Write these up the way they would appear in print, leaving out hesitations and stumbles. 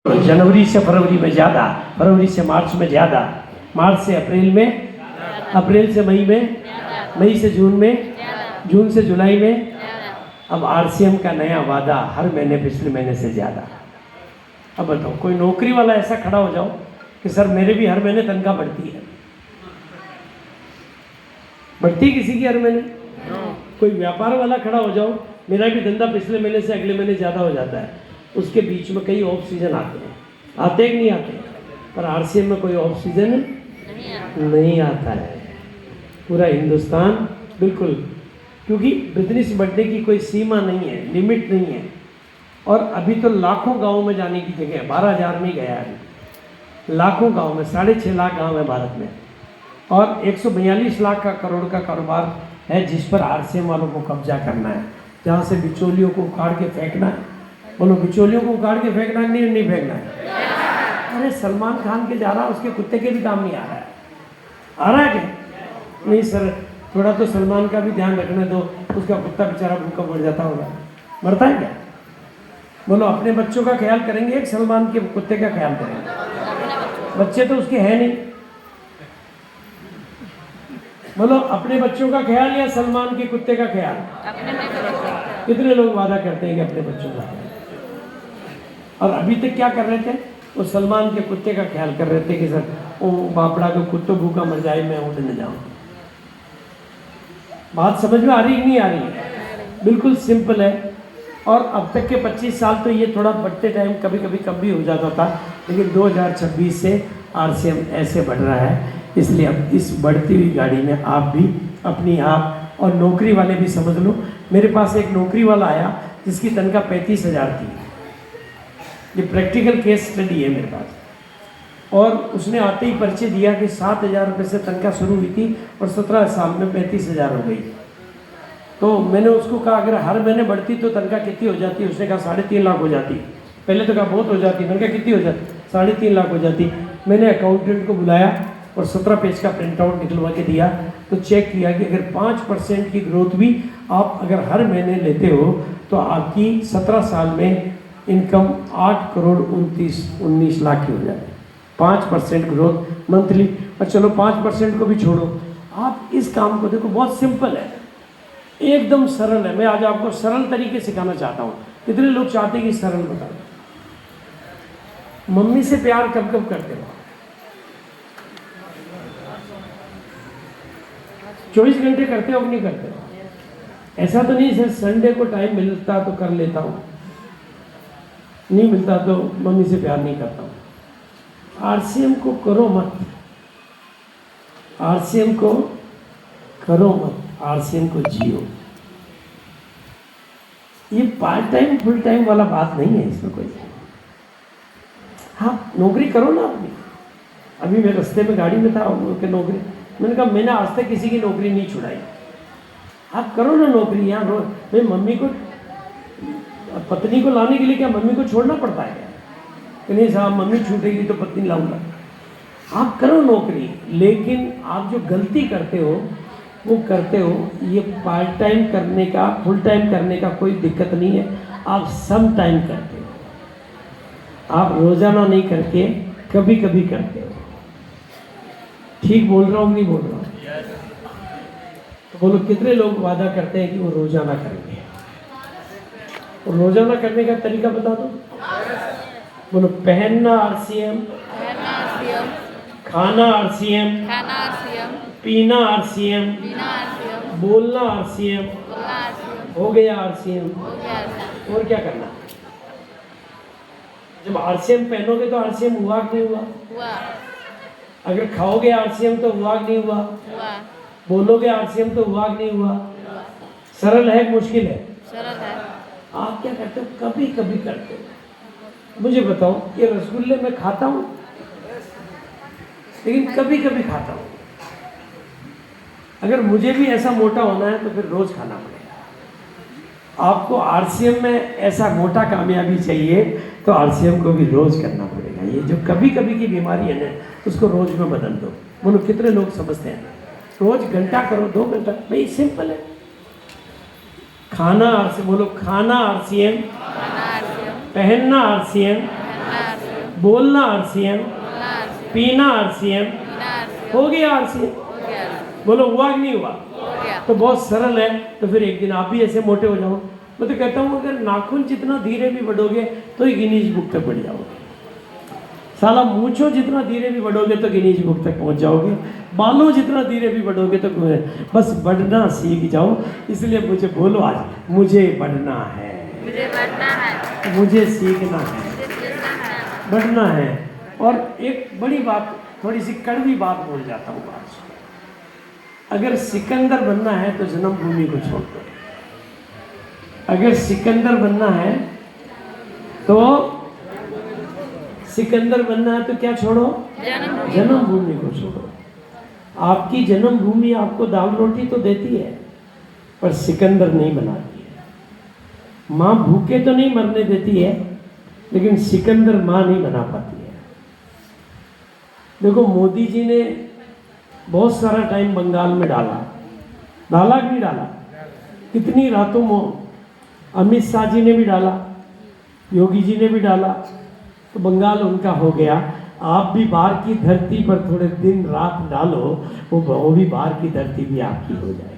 जनवरी से फरवरी में ज़्यादा, फरवरी से मार्च में ज़्यादा, मार्च से अप्रैल में, अप्रैल से मई में, मई से जून में, जून से जुलाई में। अब आरसीएम का नया वादा हर महीने पिछले महीने से ज़्यादा। अब बताओ, कोई नौकरी वाला ऐसा खड़ा हो जाओ कि सर मेरे भी हर महीने तनख्वाह बढ़ती है। बढ़ती किसी की हर महीने? कोई व्यापार वाला खड़ा हो जाओ, मेरा भी धंधा पिछले महीने से अगले महीने ज़्यादा हो जाता है। उसके बीच में कई ऑफ सीजन आते हैं, आते कि नहीं आते? पर आरसीएम में कोई ऑफ सीजन नहीं आता है। पूरा हिंदुस्तान बिल्कुल, क्योंकि बिजनेस बढ़ने की कोई सीमा नहीं है, लिमिट नहीं है। और अभी तो लाखों गाँव में जाने की जगह 12,000 में गया है, लाखों गाँव में, 6.5 लाख गाँव है भारत में, और 142 लाख का करोड़ का कारोबार है जिस पर आरसीएम वालों को कब्जा करना है, जहाँ से बिचौलियों को उखाड़ के फेंकना है। बोलो, बिचौलियों को उखाड़ के फेंकना है नहीं फेंकना है? अरे सलमान खान के जा रहा, उसके कुत्ते के भी काम नहीं आ रहा है। आ रहा है क्या? नहीं सर, थोड़ा तो सलमान का भी ध्यान रखने दो, उसका कुत्ता बेचारा भूखा मर जाता होगा। मरता है क्या? बोलो, अपने बच्चों का ख्याल करेंगे एक सलमान के कुत्ते का ख्याल करेंगे? बच्चे तो उसके हैं नहीं। बोलो, अपने बच्चों का ख्याल या सलमान के कुत्ते का ख्याल? कितने लोग वादा करते हैं कि अपने बच्चों का ख्याल, और अभी तक क्या कर रहे थे? वो सलमान के कुत्ते का ख्याल कर रहे थे कि सर वो बापड़ा को कुत्तो भूखा मर जाए, मैं उठ न जाऊँ। बात समझ में आ रही है नहीं आ रही है? बिल्कुल सिंपल है। और अब तक के 25 साल तो ये थोड़ा बढ़ते टाइम कभी कभी कम भी हो जाता था, लेकिन 2026 से आरसीएम ऐसे बढ़ रहा है। इसलिए अब इस बढ़ती हुई गाड़ी में आप भी अपनी आप और नौकरी वाले भी समझ लो। मेरे पास एक नौकरी वाला आया जिसकी तनख्वाह 35,000 थी। ये प्रैक्टिकल केस स्टडी है मेरे पास। और उसने आते ही परिचय दिया कि 7,000 रुपये से तनख्वाह शुरू हुई थी और 17 साल में 35,000 हो गई। तो मैंने उसको कहा अगर हर महीने बढ़ती तो तनख्वाह कितनी हो जाती? उसने कहा 3.5 लाख हो जाती। पहले तो कहा बहुत हो जाती, मैंने कहा कितनी हो जाती? 3.5 लाख हो जाती। मैंने अकाउंटेंट को बुलाया और 17 पेज का प्रिंट आउट निकलवा के दिया, तो चेक किया कि अगर 5% की ग्रोथ भी आप अगर हर महीने लेते हो तो आपकी 17 साल में इनकम 8 करोड़ 19 लाख की हो जाती है। 5% ग्रोथ मंथली। और चलो 5% को भी छोड़ो, आप इस काम को देखो, बहुत सिंपल है, एकदम सरल है। मैं आज आपको सरल तरीके सिखाना चाहता हूँ। कितने लोग चाहते हैं कि सरल बता दो? मम्मी से प्यार कब कब करते हो? 24 घंटे करते हो कि नहीं करते हो? ऐसा तो नहीं सर संडे को टाइम मिलता तो कर लेता हूँ, नहीं मिलता तो मम्मी से प्यार नहीं करता हूँ। आरसीएम को करो मत, आरसीएम को करो मत, आरसीएम को जियो। ये पार्ट टाइम फुल टाइम वाला बात नहीं है इसमें कोई। हाँ, नौकरी करो ना अपनी। अभी मैं रास्ते में गाड़ी में था कि नौकरी, मैंने कहा मैंने आज तक किसी की नौकरी नहीं छुड़ाई। आप करो ना नौकरी। यहाँ भाई मम्मी को, पत्नी को लाने के लिए क्या मम्मी को छोड़ना पड़ता है क्या? कि नहीं साहब मम्मी छूटेगी तो पत्नी लाऊंगा। आप करो नौकरी, लेकिन आप जो गलती करते हो वो करते हो, ये पार्ट टाइम करने का, फुल टाइम करने का कोई दिक्कत नहीं है। आप सम टाइम करते हो, आप रोजाना नहीं करके कभी कभी करते हो। ठीक बोल रहा हूँ नहीं बोल रहा हूँ? तो बोलो, कितने लोग वादा करते हैं कि वो रोजाना करेंगे? और रोजाना करने का तरीका बता दो। बोलो, पहनना आरसीएम, खाना आरसीएम, पीना आरसीएम, बोलना आरसीएम, हो गया आरसीएम। और क्या करना? जब आरसीएम पहनोगे तो आरसीएम हुआ कि नहीं हुआ? अगर खाओगे आरसीएम तो हुआ कि नहीं हुआ? बोलोगे आरसीएम तो हुआ कि नहीं हुआ? सरल है, मुश्किल है? सरल है। आप क्या करते हो? कभी कभी करते हो। मुझे बताओ, ये रसगुल्ले मैं खाता हूँ, लेकिन कभी कभी खाता हूँ। अगर मुझे भी ऐसा मोटा होना है तो फिर रोज खाना पड़ेगा। आपको आरसीएम में ऐसा मोटा कामयाबी चाहिए तो आरसीएम को भी रोज करना पड़ेगा। ये जो कभी कभी की बीमारी है ना, उसको रोज में बदल दो। बोलो, कितने लोग समझते हैं? रोज घंटा करो, 2 घंटा, भाई सिंपल है। खाना आरसीएम, बोलो खाना आरसीएम, पहनना आरसीएम, बोलना आरसीएम, पीना आरसीएम, हो गया आरसीएम। बोलो हुआ कि नहीं हुआ? तो बहुत सरल है। तो फिर एक दिन आप भी ऐसे मोटे हो जाओ। मैं तो कहता हूँ अगर नाखून जितना धीरे भी बढ़ोगे तो ही गिनीज बुक तक बढ़ जाओगे। साला मूंछों जितना धीरे भी बढ़ोगे तो गिनीज बुक तक पहुंच जाओगे। बालों जितना धीरे भी बढ़ोगे तो बस बढ़ना सीख जाओ। इसलिए मुझे बोलो आज, मुझे बढ़ना है, मुझे बढ़ना है, मुझे सीखना है, मुझे सीखना है। बढ़ना है। और एक बड़ी बात, थोड़ी सी कड़वी बात बोल जाता हूँ आज। अगर सिकंदर बनना है तो जन्मभूमि को छोड़ दो। अगर सिकंदर बनना है तो सिकंदर बनना है तो क्या छोड़ो? जन्मभूमि को छोड़ो। आपकी जन्मभूमि आपको दाल रोटी तो देती है पर सिकंदर नहीं बनाती है। माँ भूखे तो नहीं मरने देती है लेकिन सिकंदर माँ नहीं बना पाती है। देखो मोदी जी ने बहुत सारा टाइम बंगाल में डाला कि नहीं डाला? कितनी रातों में अमित शाह जी ने भी डाला, योगी जी ने भी डाला, तो बंगाल उनका हो गया। आप भी बाहर की धरती पर थोड़े दिन रात डालो, वो भी बाहर की धरती भी आपकी हो जाएगी।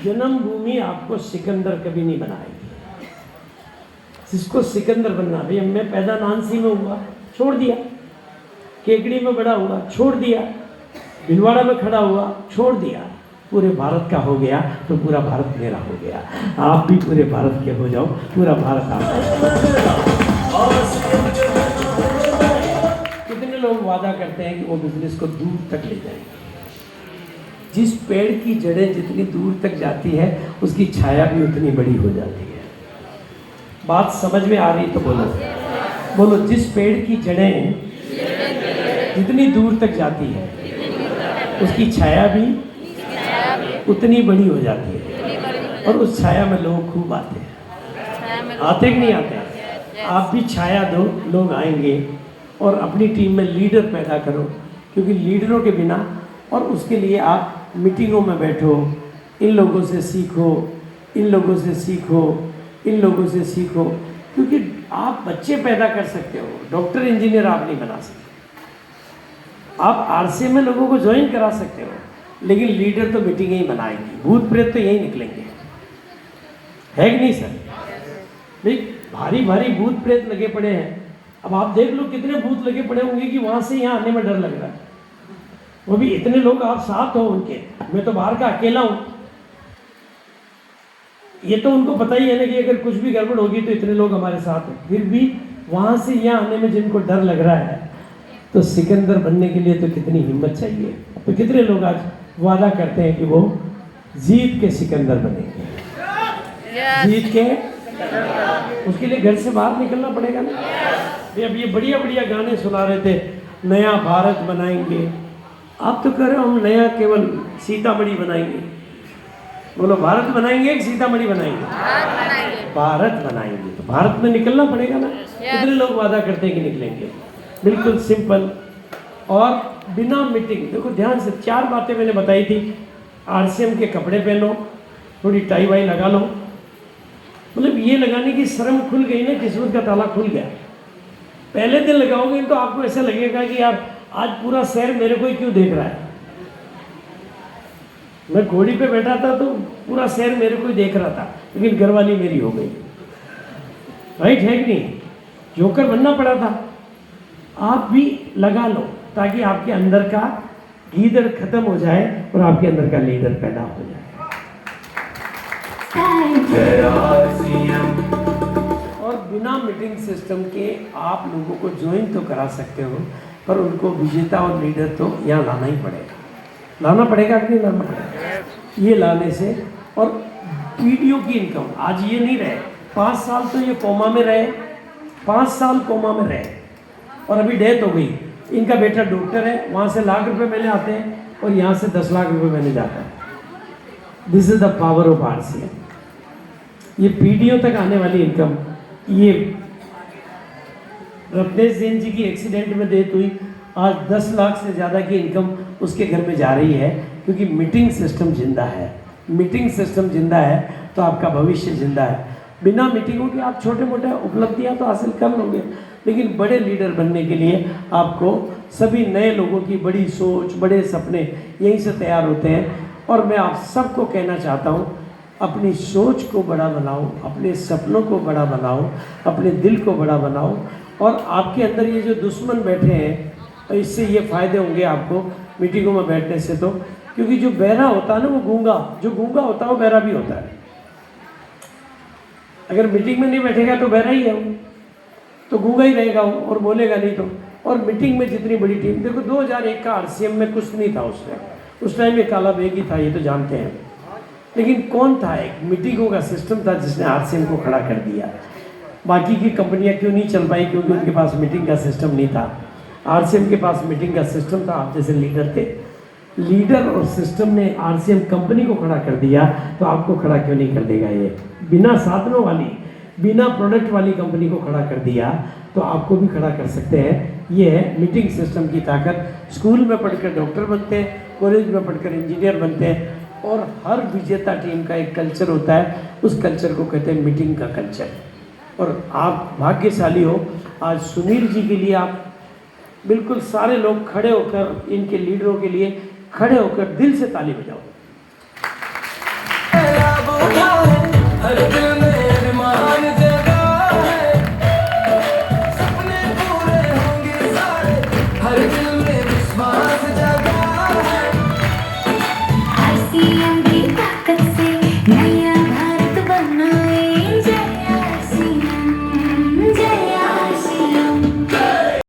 जन्मभूमि आपको सिकंदर कभी नहीं बनाएगी। जिसको सिकंदर बनना, भाई मैं पैदा नानसी में हुआ, छोड़ दिया। केकड़ी में बड़ा हुआ, छोड़ दिया। भिलवाड़ा में खड़ा हुआ, छोड़ दिया। पूरे भारत का हो गया तो पूरा भारत मेरा हो गया। आप भी पूरे भारत के हो जाओ, पूरा भारत आपका। कितने लोग वादा करते हैं कि वो बिजनेस को दूर तक ले जाएंगे। जिस पेड़ की जड़ें जितनी दूर तक जाती है उसकी छाया भी उतनी बड़ी हो जाती है। बात समझ में आ रही तो बोलो, बोलो। जिस पेड़ की जड़ें जितनी दूर तक जाती है उसकी छाया भी उतनी बड़ी हो जाती है। और उस छाया में लोग खूब आते हैं। आते कि नहीं आते? आप भी छाया दो, लोग आएंगे। और अपनी टीम में लीडर पैदा करो, क्योंकि लीडरों के बिना, और उसके लिए आप मीटिंगों में बैठो, इन लोगों से सीखो, इन लोगों से सीखो, इन लोगों से सीखो। क्योंकि आप बच्चे पैदा कर सकते हो, डॉक्टर इंजीनियर आप नहीं बना सकते। आप आरसीएम में लोगों को ज्वाइन करा सकते हो, लेकिन लीडर तो मीटिंगें ही बनाएंगी। भूत प्रेत तो यही निकलेंगे, है कि नहीं सर? भाई भारी भारी भूत प्रेत लगे पड़े हैं। अब आप देख लो कितने भूत लगे पड़े होंगे कि वहाँ से यहाँ आने में डर लग रहा है। वो भी इतने लोग आप साथ हो उनके, मैं तो बाहर का अकेला हूँ। ये तो उनको पता ही है ना कि अगर कुछ भी गड़बड़ होगी तो इतने लोग हमारे साथ हैं। फिर भी वहाँ से यहाँ आने में जिनको डर लग रहा है, तो सिकंदर बनने के लिए तो कितनी हिम्मत चाहिए। तो कितने लोग आज वादा करते हैं कि वो जीत के सिकंदर बनेंगे। जीत के, उसके लिए घर से बाहर निकलना पड़ेगा ना। अब ये बढ़िया बढ़िया गाने सुना रहे थे, नया भारत बनाएंगे। आप तो कह रहे हो हम नया केवल सीतामढ़ी बनाएंगे। बोलो भारत बनाएंगे कि सीतामढ़ी बनाएंगे? भारत बनाएंगे। तो भारत में निकलना पड़ेगा ना। कितने लोग वादा करते हैं कि निकलेंगे? बिल्कुल सिंपल और बिना मीटिंग। देखो ध्यान से, 4 बातें मैंने बताई थी। आरसीएम के कपड़े पहनो, थोड़ी टाई वाई लगा लो। मतलब ये लगाने की शर्म खुल गई ना, किस्मत का ताला खुल गया। पहले दिन लगाओगे तो आपको ऐसा लगेगा कि यार आज पूरा शहर मेरे को ही क्यों देख रहा है। मैं घोड़ी पे बैठा था तो पूरा शहर मेरे को ही देख रहा था, लेकिन घरवाली मेरी हो गई। राइट है कि नहीं? जोकर बनना पड़ा था। आप भी लगा लो ताकि आपके अंदर का गीदड़ खत्म हो जाए और आपके अंदर का लीडर पैदा हो जाए। और बिना मीटिंग सिस्टम के आप लोगों को ज्वाइन तो करा सकते हो, पर उनको विजेता और लीडर तो यहाँ लाना ही पड़ेगा। लाना पड़ेगा कि नहीं लाना पड़ेगा? ये लाने से, और पीढ़ियों की इनकम आज ये नहीं रहे। 5 साल तो ये कोमा में रहे, 5 साल कोमा में रहे और अभी डेथ हो गई। इनका बेटा डॉक्टर है, वहाँ से लाख रुपए मैंने आते हैं और यहाँ से 10 लाख रुपए मैंने जाता है। This is the power of RCM. ये पीढ़ियों तक आने वाली इनकम। ये रत्नेश जैन जी की एक्सीडेंट में डेथ हुई, आज 10 लाख से ज़्यादा की इनकम उसके घर में जा रही है। क्योंकि मीटिंग सिस्टम जिंदा है। मीटिंग सिस्टम जिंदा है तो आपका भविष्य जिंदा है। बिना मीटिंगों के आप छोटे मोटे उपलब्धियां तो हासिल कर लोगे, लेकिन बड़े लीडर बनने के लिए आपको सभी नए लोगों की बड़ी सोच, बड़े सपने यहीं से तैयार होते हैं। और मैं आप सबको कहना चाहता हूँ, अपनी सोच को बड़ा बनाओ, अपने सपनों को बड़ा बनाओ, अपने दिल को बड़ा बनाओ। और आपके अंदर ये जो दुश्मन बैठे हैं, तो इससे ये फ़ायदे होंगे आपको मीटिंगों में बैठने से। तो क्योंकि जो बहरा होता है ना वो गूंगा, जो गूंगा होता है वो बहरा भी होता है। अगर मीटिंग में नहीं बैठेगा तो बहरा ही है वो, तो गूंगा ही रहेगा वो और बोलेगा नहीं। तो और मीटिंग में जितनी बड़ी टीम, देखो 2001 का आरसीएम में कुछ नहीं था उस टाइम में काला बेग ही था, ये तो जानते हैं। लेकिन कौन था, एक मीटिंगों का सिस्टम था जिसने आरसीएम को खड़ा कर दिया। बाकी की कंपनियां क्यों नहीं चल पाई? क्योंकि उनके पास मीटिंग का सिस्टम नहीं था। आरसीएम के पास मीटिंग का सिस्टम था, आप जैसे लीडर थे। लीडर और सिस्टम ने आरसीएम कंपनी को खड़ा कर दिया, तो आपको खड़ा क्यों नहीं कर देगा? ये बिना साधनों वाली, बिना प्रोडक्ट वाली कंपनी को खड़ा कर दिया, तो आपको भी खड़ा कर सकते हैं। ये है मीटिंग सिस्टम की ताकत। स्कूल में पढ़कर डॉक्टर बनते हैं, कॉलेज में पढ़कर इंजीनियर बनते हैं। और हर विजेता टीम का एक कल्चर होता है, उस कल्चर को कहते हैं मीटिंग का कल्चर। और आप भाग्यशाली हो, आज सुनील जी के लिए आप बिल्कुल सारे लोग खड़े होकर, इनके लीडरों के लिए खड़े होकर दिल से ताली बजाओ। हर दिल में अरमान जगा है, सपने पूरे होंगे सारे, हर